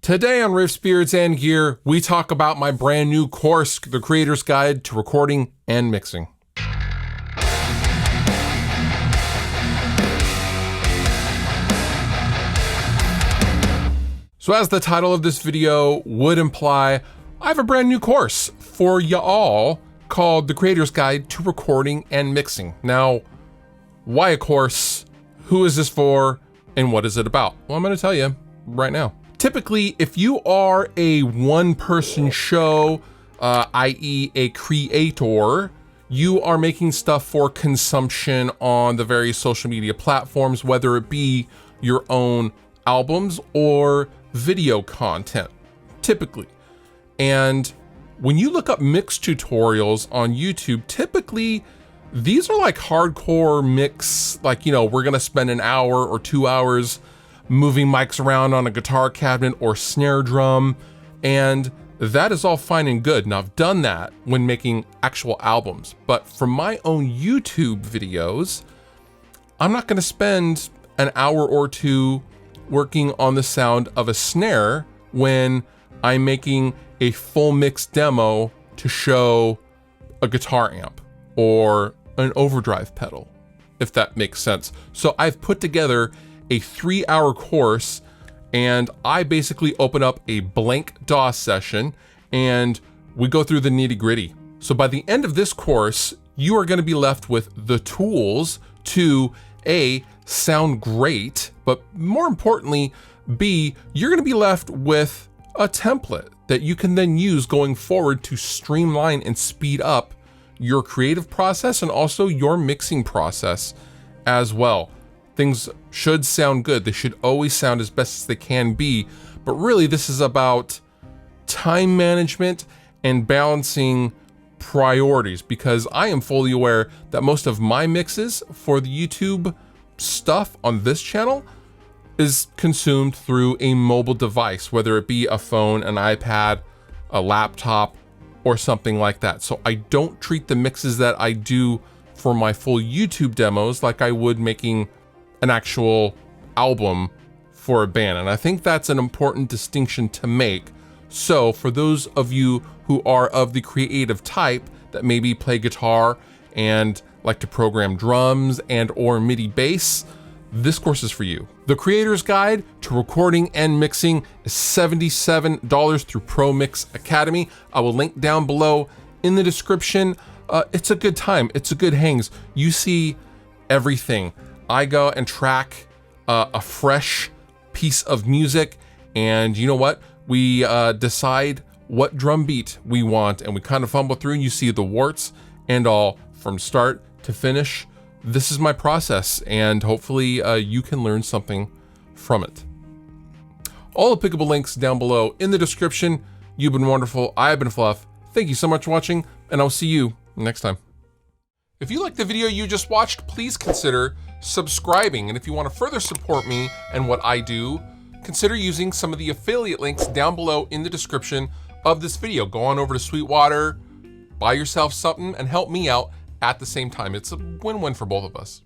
Today on Riffs, Beards, and Gear, we talk about my brand new course, The Creator's Guide to Recording and Mixing. So as the title of this video would imply, I have a brand new course for y'all called The Creator's Guide to Recording and Mixing. Now, why a course? Who is this for? And what is it about? Well, I'm going to tell you right now. Typically, if you are a one-person show, i.e. a creator, you are making stuff for consumption on the various social media platforms, whether it be your own albums or video content, typically. And when you look up mix tutorials on YouTube, typically these are like hardcore mix, like, we're gonna spend an hour or 2 hours moving mics around on a guitar cabinet or snare drum, and that is all fine and good. And I've done that when making actual albums, but for my own YouTube videos, I'm not gonna spend an hour or two working on the sound of a snare when I'm making a full mix demo to show a guitar amp or an overdrive pedal, if that makes sense. So I've put together a 3-hour course, and I basically open up a blank DAW session and we go through the nitty-gritty. So by the end of this course, you are going to be left with the tools to A, sound great, but more importantly, B, you're going to be left with a template that you can then use going forward to streamline and speed up your creative process and also your mixing process as well. Things should sound good. They should always sound as best as they can be, but really this is about time management and balancing priorities, because I am fully aware that most of my mixes for the YouTube stuff on this channel is consumed through a mobile device, whether it be a phone, an iPad, a laptop, or something like that. So I don't treat the mixes that I do for my full YouTube demos like I would making an actual album for a band. And I think that's an important distinction to make. So for those of you who are of the creative type that maybe play guitar and like to program drums and or MIDI bass, this course is for you. The Creator's Guide to Recording and Mixing is $77 through Pro Mix Academy. I will link down below in the description. It's a good time. It's a good hangs. You see everything. I go and track a fresh piece of music, and you know what? We decide what drum beat we want, and we kind of fumble through, and you see the warts and all from start to finish. This is my process, and hopefully you can learn something from it. All applicable links down below in the description. You've been wonderful. I've been Fluff. Thank you so much for watching, and I'll see you next time. If you liked the video you just watched, please consider subscribing. And if you want to further support me and what I do, consider using some of the affiliate links down below in the description of this video. Go on over to Sweetwater, buy yourself something, and help me out at the same time. It's a win-win for both of us.